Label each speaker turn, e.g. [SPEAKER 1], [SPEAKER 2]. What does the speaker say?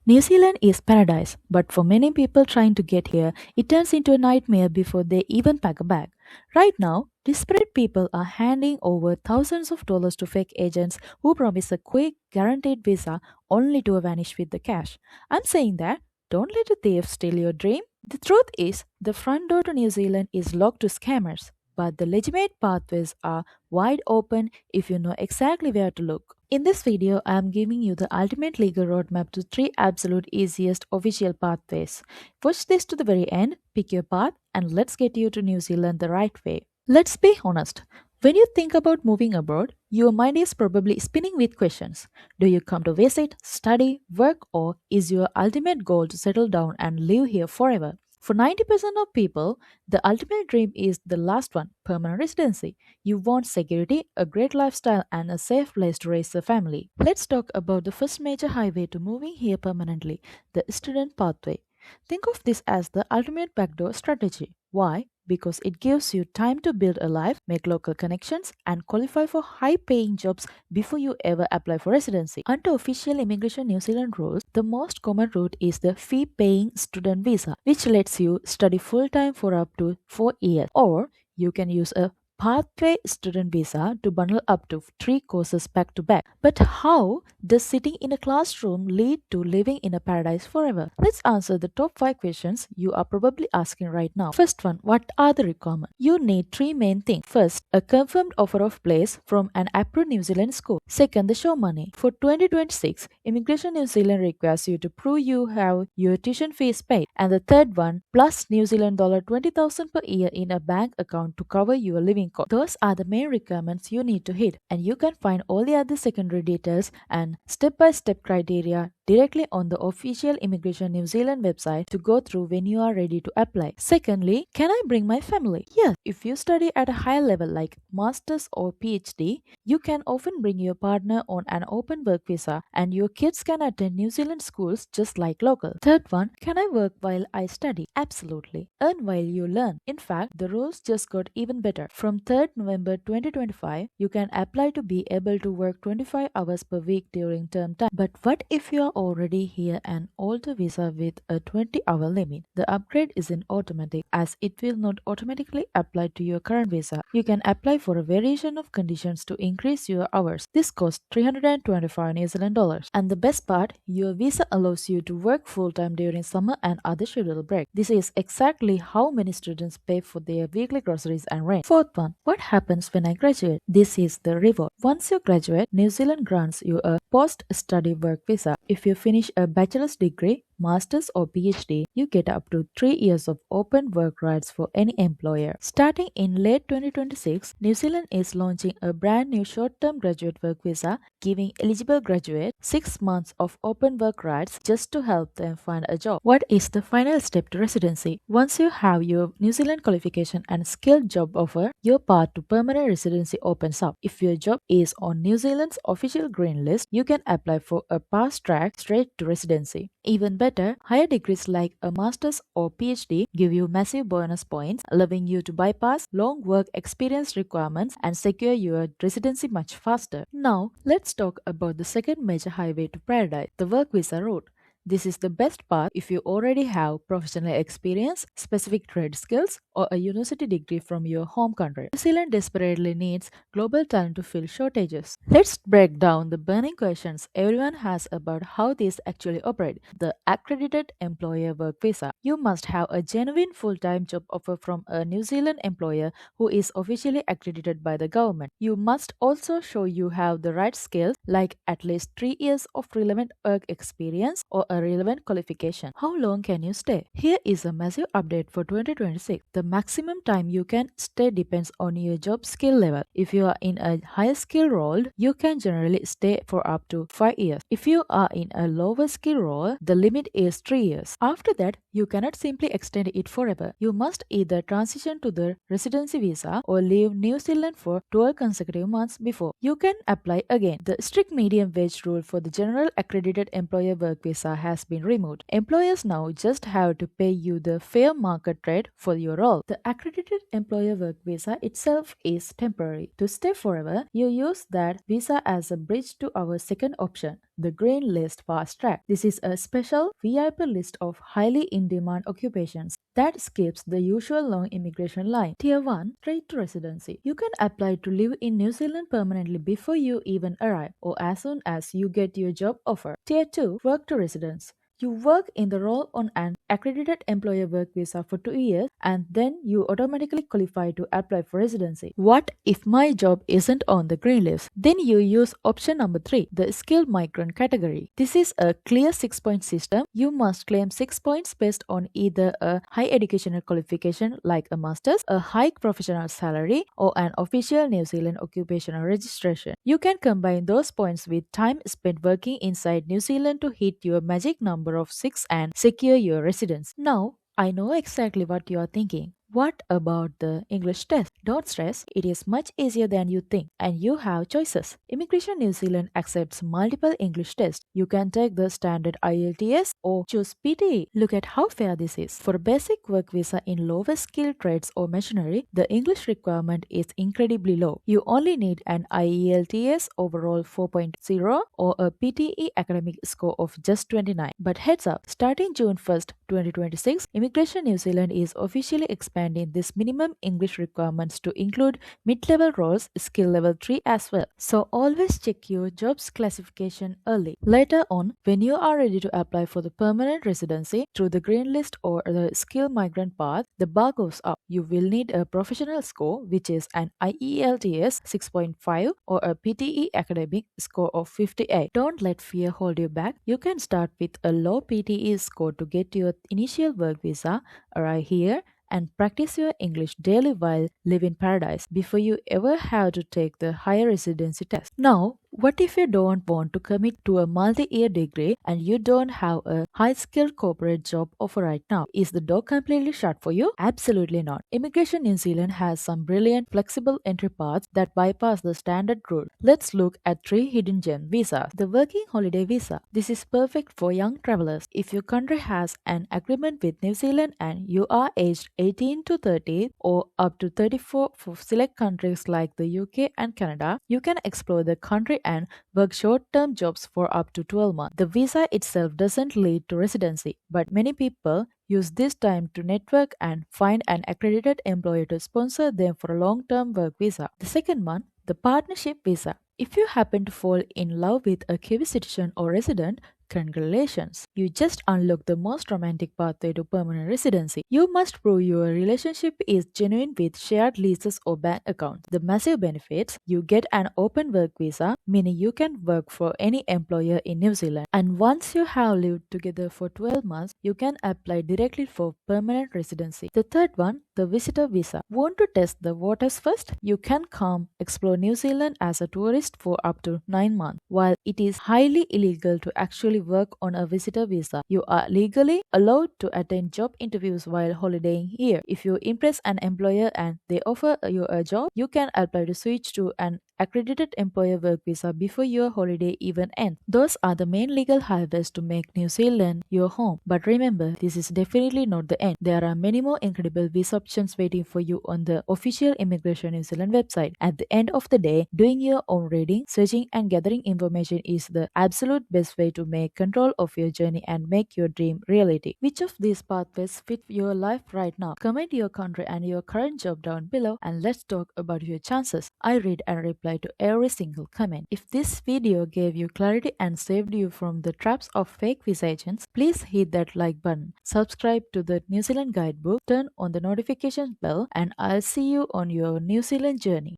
[SPEAKER 1] New Zealand is paradise, but for many people trying to get here, it turns into a nightmare before they even pack a bag. Right now, desperate people are handing over thousands of dollars to fake agents who promise a quick, guaranteed visa only to vanish with the cash. I'm saying that don't let a thief steal your dream. The truth is, the front door to New Zealand is locked to scammers, but the legitimate pathways are wide open if you know exactly where to look. In this video, I am giving you the ultimate legal roadmap to 3 absolute easiest official pathways. Watch this to the very end, pick your path, and let's get you to New Zealand the right way. Let's be honest. When you think about moving abroad, your mind is probably spinning with questions. Do you come to visit, study, work, or is your ultimate goal to settle down and live here forever? For 90% of people, the ultimate dream is the last one, permanent residency. You want security, a great lifestyle, and a safe place to raise a family. Let's talk about the first major highway to moving here permanently, the student pathway. Think of this as the ultimate backdoor strategy. Why? Because it gives you time to build a life, make local connections, and qualify for high paying jobs before you ever apply for residency. Under official Immigration New Zealand rules, the most common route is the fee paying student visa, which lets you study full time for up to 4 years. Or you can use a pathway student visa to bundle up to 3 courses back to back. But how does sitting in a classroom lead to living in a paradise forever? Let's answer the top 5 questions you are probably asking right now. First one, what are the requirements? You need 3 main things. First, a confirmed offer of place from an approved New Zealand school. Second, the show money. For 2026, Immigration New Zealand requires you to prove you have your tuition fees paid. And the third one, plus New Zealand dollar 20,000 per year in a bank account to cover your living costs. Those are the main requirements you need to hit, and you can find all the other secondary details and step-by-step criteria directly on the official Immigration New Zealand website to go through when you are ready to apply. Secondly, can I bring my family? Yes, if you study at a higher level like Masters or PhD, you can often bring your partner on an open work visa and your kids can attend New Zealand schools just like local. Third one, can I work while I study? Absolutely. Earn while you learn. In fact, the rules just got even better. From 3rd November 2025, you can apply to be able to work 25 hours per week during term time. But what if you are already here and older visa with a 20-hour limit? The upgrade isn't automatic as it will not automatically apply to your current visa. You can apply for a variation of conditions to increase your hours. This costs 325 New Zealand dollars. And the best part, your visa allows you to work full-time during summer and other scheduled breaks. This is exactly how many students pay for their weekly groceries and rent. Fourth one, what happens when I graduate? This is the reward. Once you graduate, New Zealand grants you a post-study work visa. If you finish a bachelor's degree, master's or PhD, you get up to 3 years of open work rights for any employer. Starting in late 2026, New Zealand is launching a brand new short-term graduate work visa, giving eligible graduates 6 months of open work rights just to help them find a job. What is the final step to residency? Once you have your New Zealand qualification and skilled job offer, your path to permanent residency opens up. If your job is on New Zealand's official green list, you can apply for a fast track straight to residency. Even better, higher degrees like a master's or PhD give you massive bonus points, allowing you to bypass long work experience requirements and secure your residency much faster. Now, let's talk about the second major highway to paradise, the work visa route. This is the best part if you already have professional experience, specific trade skills, or a university degree from your home country. New Zealand desperately needs global talent to fill shortages. Let's break down the burning questions everyone has about how these actually operate. The accredited employer work visa. You must have a genuine full-time job offer from a New Zealand employer who is officially accredited by the government. You must also show you have the right skills like at least 3 years of relevant work experience or a relevant qualification. How long can you stay? Here is a massive update for 2026. The maximum time you can stay depends on your job skill level. If you are in a higher skill role, you can generally stay for up to 5 years. If you are in a lower skill role, the limit is 3 years. After that, you cannot simply extend it forever. You must either transition to the residency visa or leave New Zealand for 12 consecutive months before you can apply again. The strict medium wage rule for the general accredited employer work visa has been removed. Employers now just have to pay you the fair market rate for your role. The accredited employer work visa itself is temporary. To stay forever, you use that visa as a bridge to our second option, the Green List Fast Track. This is a special VIP list of highly in-demand occupations that skips the usual long immigration line. Tier 1, straight to residency. You can apply to live in New Zealand permanently before you even arrive or as soon as you get your job offer. Tier 2, work to residence. You work in the role on an accredited employer work visa for 2 years and then you automatically qualify to apply for residency. What if my job isn't on the green list? Then you use option number 3, the skilled migrant category. This is a clear 6-point system. You must claim 6 points based on either a high educational qualification like a master's, a high professional salary, or an official New Zealand occupational registration. You can combine those points with time spent working inside New Zealand to hit your magic number of 6 and secure your residence. Now, I know exactly what you are thinking. What about the English test? Don't stress, it is much easier than you think and you have choices. Immigration New Zealand accepts multiple English tests. You can take the standard IELTS or choose PTE. Look at how fair this is. For a basic work visa in lower skilled trades or machinery, the English requirement is incredibly low. You only need an IELTS overall 4.0 or a PTE academic score of just 29. But heads up, starting June 1st, 2026, Immigration New Zealand is officially expanding this minimum English requirements to include mid-level roles, skill level 3 as well. So always check your jobs classification early. Later on, when you are ready to apply for the permanent residency through the green list or the skilled migrant path, the bar goes up. You will need a professional score, which is an IELTS 6.5 or a PTE academic score of 58. Don't let fear hold you back. You can start with a low PTE score to get your initial work visa, arrive here, and practice your English daily while live in paradise before you ever have to take the higher residency test. Now, what if you don't want to commit to a multi-year degree and you don't have a high-skilled corporate job offer right now? Is the door completely shut for you? Absolutely not. Immigration New Zealand has some brilliant flexible entry paths that bypass the standard route. Let's look at 3 hidden gem visas. The working holiday visa. This is perfect for young travelers. If your country has an agreement with New Zealand and you are aged 18 to 30 or up to 34 for select countries like the UK and Canada, you can explore the country and work short-term jobs for up to 12 months. The visa itself doesn't lead to residency, but many people use this time to network and find an accredited employer to sponsor them for a long-term work visa. The second one, the partnership visa. If you happen to fall in love with a Kiwi citizen or resident, congratulations! You just unlocked the most romantic pathway to permanent residency. You must prove your relationship is genuine with shared leases or bank accounts. The massive benefits: you get an open work visa, meaning you can work for any employer in New Zealand. And once you have lived together for 12 months, you can apply directly for permanent residency. The third one, the visitor visa. Want to test the waters first? You can come explore New Zealand as a tourist for up to 9 months. While it is highly illegal to actually work on a visitor visa, you are legally allowed to attend job interviews while holidaying here. If you impress an employer and they offer you a job, you can apply to switch to an accredited employer work visa before your holiday even ends. Those are the main legal highways to make New Zealand your home. But remember, this is definitely not the end. There are many more incredible visa options waiting for you on the official Immigration New Zealand website. At the end of the day, doing your own reading, searching and gathering information is the absolute best way to make control of your journey and make your dream reality. Which of these pathways fit your life right now? Comment your country and your current job down below and let's talk about your chances. I read and reply to every single comment. If this video gave you clarity and saved you from the traps of fake visa agents, please hit that like button, subscribe to the New Zealand Guidebook, turn on the notification bell, and I'll see you on your New Zealand journey.